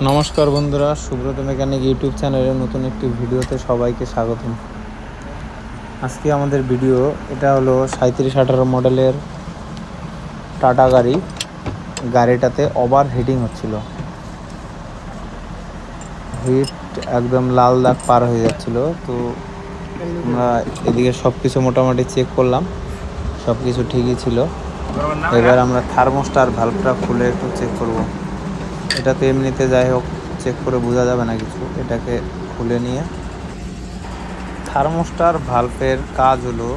নমস্কার বন্ধুরা, Subrata mechanic YouTube চ্যানেলের নতুন একটি ভিডিওতে সবাইকে স্বাগতম। আজকে আমাদের ভিডিও এটা হলো 3718 মডেলের টাটা গাড়িটাতে ওভার হিটিং হচ্ছিল। হিট একদম লাল দাগ পার হয়ে যাচ্ছিল। তো আমরা এদিকে সব কিছু মোটামুটি চেক করলাম, সব কিছু ঠিকই ছিল। এবার আমরা থার্মোস্টার ভালভটা খুলে একটু চেক করব। এটা তো এমনিতে যাই হোক চেক করে বোঝা যাবে না কিছু, এটাকে খুলে নিয়ে থার্মোস্টার ভালভের কাজ হলো,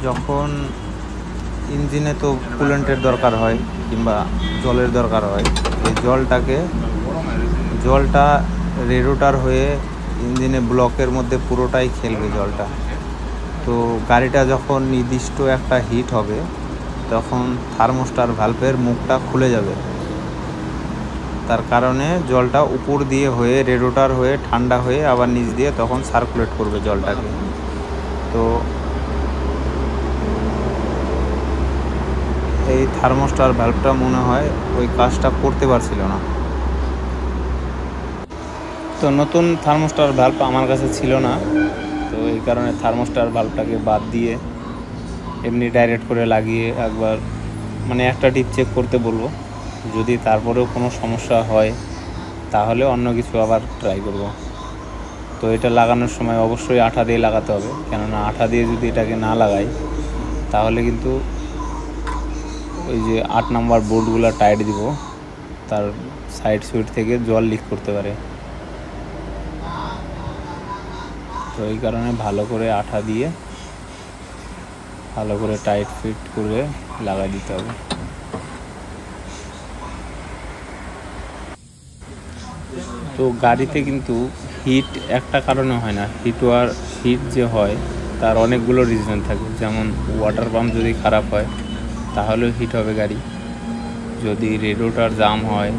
যখন ইঞ্জিনে তো কুলেন্টের দরকার হয় কিংবা জলের দরকার হয়, এই জলটা রেডিয়েটর হয়ে ইঞ্জিনে ব্লকের মধ্যে পুরোটাই খেলবে জলটা। তো গাড়িটা যখন নির্দিষ্ট একটা হিট হবে তখন থার্মোস্টার ভালভের মুখটা খুলে যাবে। তার কারণে জলটা উপর দিয়ে হয়ে রেডিয়েটর হয়ে ঠান্ডা হয়ে আবার নিচ দিয়ে তখন সার্কুলেট করবে জলটাকে। তো এই থার্মোস্টার ভালভটা মনে হয় ওই কাজটা করতে পারছিল না। তো নতুন থার্মোস্টার ভালভ আমার কাছে ছিল না, তো এই কারণে থার্মোস্টার ভালভটাকে বাদ দিয়ে এমনি ডাইরেক্ট করে লাগিয়ে একবার একটা টিপ চেক করতে বলবো। যদি তারপরেও কোনো সমস্যা হয় তাহলে অন্য কিছু আবার ট্রাই করব। তো এটা লাগানোর সময় অবশ্যই আঠা দিয়ে লাগাতে হবে, কেননা আঠা দিয়ে যদি এটাকে না লাগাই তাহলে কিন্তু ওই যে 8 নম্বর বোল্টগুলো টাইট দিব, তার সাইড সুইট থেকে জল লিক করতে পারে। তো এই কারণে ভালো করে আঠা দিয়ে ভালো করে টাইট ফিট করে লাগাই দিতে হবে। তো গাড়িতে কিন্তু হিট একটা কারণে হয় না, হিট যে হয় তার অনেকগুলো রিজন থাকে। যেমন ওয়াটার পাম্প যদি খারাপ হয় তাহলেও হিট হবে গাড়ি, যদি রেডিয়েটর জাম হয়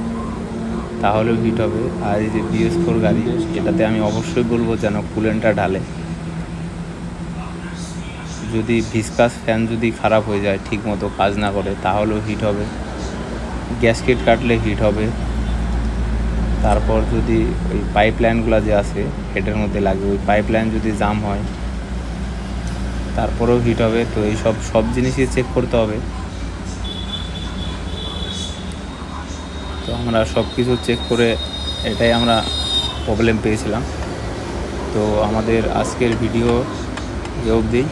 তাহলেও হিট হবে। আর এই যে BS4 গাড়ি, এটাতে আমি অবশ্যই বলবো যেন কুলেন্টটা ঢালে। যদি ভিসকাস ফ্যান যদি খারাপ হয়ে যায়, ঠিক মতো কাজ না করে, তাহলেও হিট হবে। গ্যাসকেট কাটলে হিট হবে। তারপর যদি ওই পাইপ লাইনগুলো যে আছে হেডের মধ্যে লাগে, ওই পাইপ লাইন যদি জাম হয় তারপরেও হিট হবে। তো এই সব জিনিসই চেক করতে হবে। তো আমরা সব কিছু চেক করে এটাই আমরা প্রবলেম পেয়েছিলাম। তো আমাদের আজকের ভিডিও এ অবধি।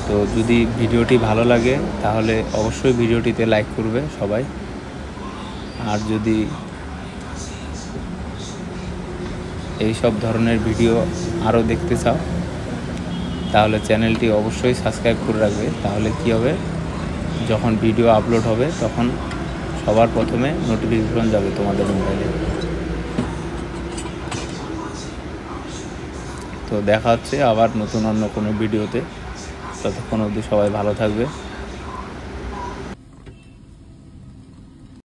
তো যদি ভিডিওটি ভালো লাগে তাহলে অবশ্যই ভিডিওটিতে লাইক করবে সবাই। আর যদি এই সব ধরনের ভিডিও আরও দেখতে চাও তাহলে চ্যানেলটি অবশ্যই সাবস্ক্রাইব করে রাখবে। তাহলে কি হবে, যখন ভিডিও আপলোড হবে তখন সবার প্রথমে নোটিফিকেশন যাবে তোমাদের মোবাইলে। তো দেখা হচ্ছে আবার নতুন অন্য কোনো ভিডিওতে। ততক্ষণ অবধি সবাই ভালো থাকবে।